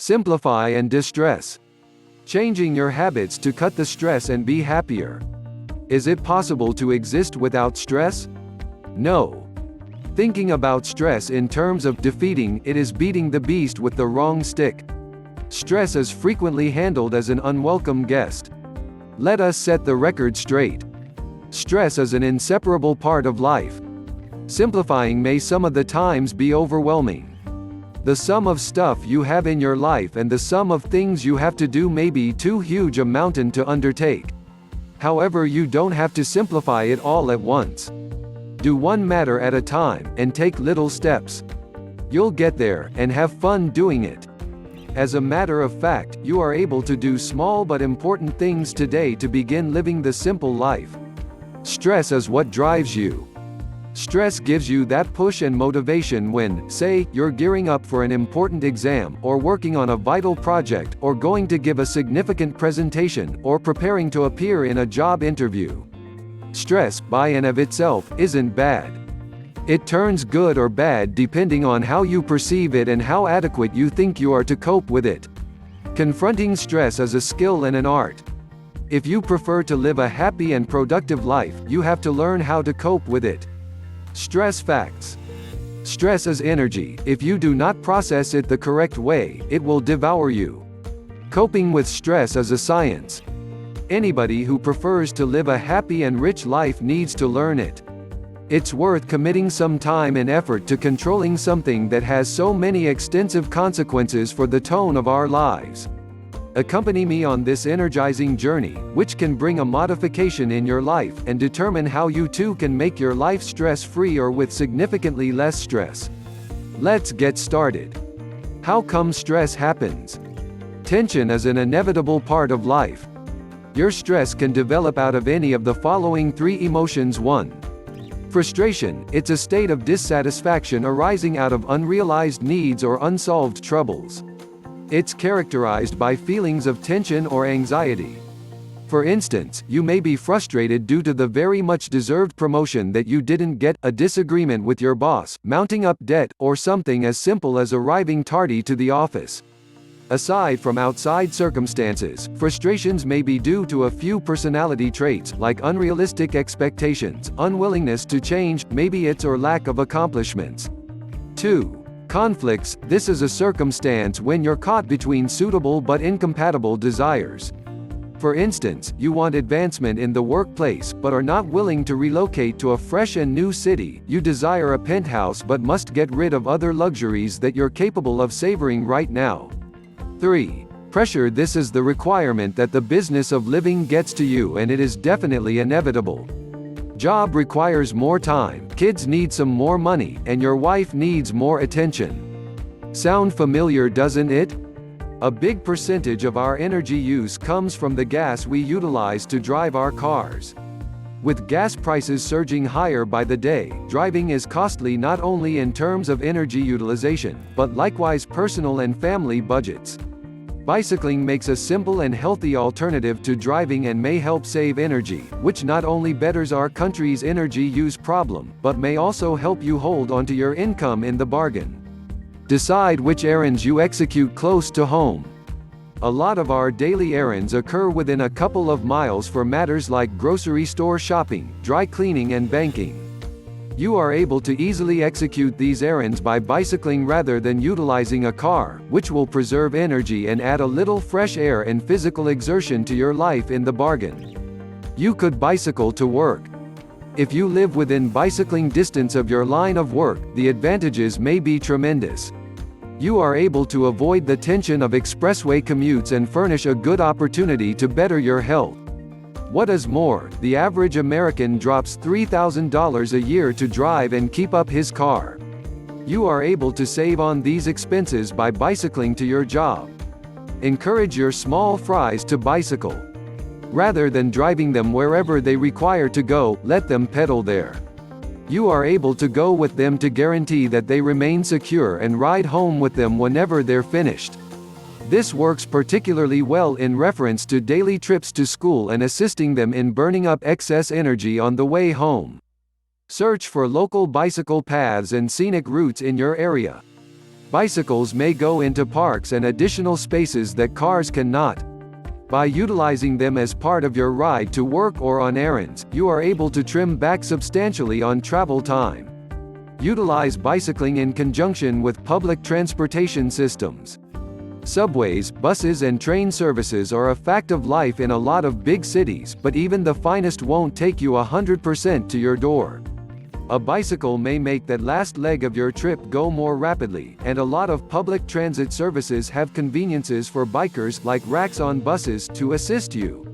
Simplify and distress. Changing your habits to cut the stress and be happier. Is it possible to exist without stress? No. Thinking about stress in terms of defeating it is beating the beast with the wrong stick. Stress is frequently handled as an unwelcome guest. Let us set the record straight. Stress is an inseparable part of life. Simplifying may some of the times be overwhelming. The sum of stuff you have in your life and the sum of things you have to do may be too huge a mountain to undertake. However, you don't have to simplify it all at once. Do one matter at a time, and take little steps. You'll get there, and have fun doing it. As a matter of fact, you are able to do small but important things today to begin living the simple life. Stress is what drives you. Stress gives you that push and motivation when, say, you're gearing up for an important exam, or working on a vital project, or going to give a significant presentation, or preparing to appear in a job interview. Stress, by and of itself, isn't bad. It turns good or bad depending on how you perceive it and how adequate you think you are to cope with it. Confronting stress is a skill and an art. If you prefer to live a happy and productive life, you have to learn how to cope with it. Stress facts. Stress is energy. If you do not process it the correct way, it will devour you. Coping with stress is a science. Anybody who prefers to live a happy and rich life needs to learn it. It's worth committing some time and effort to controlling something that has so many extensive consequences for the tone of our lives. Accompany me on this energizing journey, which can bring a modification in your life, and determine how you too can make your life stress-free or with significantly less stress. Let's get started. How come stress happens? Tension is an inevitable part of life. Your stress can develop out of any of the following three emotions. 1. Frustration. It's a state of dissatisfaction arising out of unrealized needs or unsolved troubles. It's characterized by feelings of tension or anxiety. For instance, you may be frustrated due to the very much deserved promotion that you didn't get, a disagreement with your boss, mounting up debt, or something as simple as arriving tardy to the office. Aside from outside circumstances, frustrations may be due to a few personality traits, like unrealistic expectations, unwillingness to change, maybe it's or lack of accomplishments. 2. Conflicts. This is a circumstance when you're caught between suitable but incompatible desires. For instance, you want advancement in the workplace, but are not willing to relocate to a fresh and new city. You desire a penthouse but must get rid of other luxuries that you're capable of savoring right now. 3. Pressure. This is the requirement that the business of living gets to you, and it is definitely inevitable. Job requires more time, kids need some more money, and your wife needs more attention. Sound familiar, doesn't it? A big percentage of our energy use comes from the gas we utilize to drive our cars. With gas prices surging higher by the day, driving is costly not only in terms of energy utilization, but likewise personal and family budgets. Bicycling makes a simple and healthy alternative to driving and may help save energy, which not only betters our country's energy use problem, but may also help you hold onto your income in the bargain. Decide which errands you execute close to home. A lot of our daily errands occur within a couple of miles for matters like grocery store shopping, dry cleaning and banking. You are able to easily execute these errands by bicycling rather than utilizing a car, which will preserve energy and add a little fresh air and physical exertion to your life in the bargain. You could bicycle to work. If you live within bicycling distance of your line of work, the advantages may be tremendous. You are able to avoid the tension of expressway commutes and furnish a good opportunity to better your health. What is more, the average American drops $3,000 a year to drive and keep up his car. You are able to save on these expenses by bicycling to your job. Encourage your small fries to bicycle. Rather than driving them wherever they require to go, let them pedal there. You are able to go with them to guarantee that they remain secure and ride home with them whenever they're finished. This works particularly well in reference to daily trips to school and assisting them in burning up excess energy on the way home. Search for local bicycle paths and scenic routes in your area. Bicycles may go into parks and additional spaces that cars cannot. By utilizing them as part of your ride to work or on errands, you are able to trim back substantially on travel time. Utilize bicycling in conjunction with public transportation systems. Subways, buses and train services are a fact of life in a lot of big cities, but even the finest won't take you 100% to your door. A bicycle may make that last leg of your trip go more rapidly, and a lot of public transit services have conveniences for bikers like racks on buses to assist you.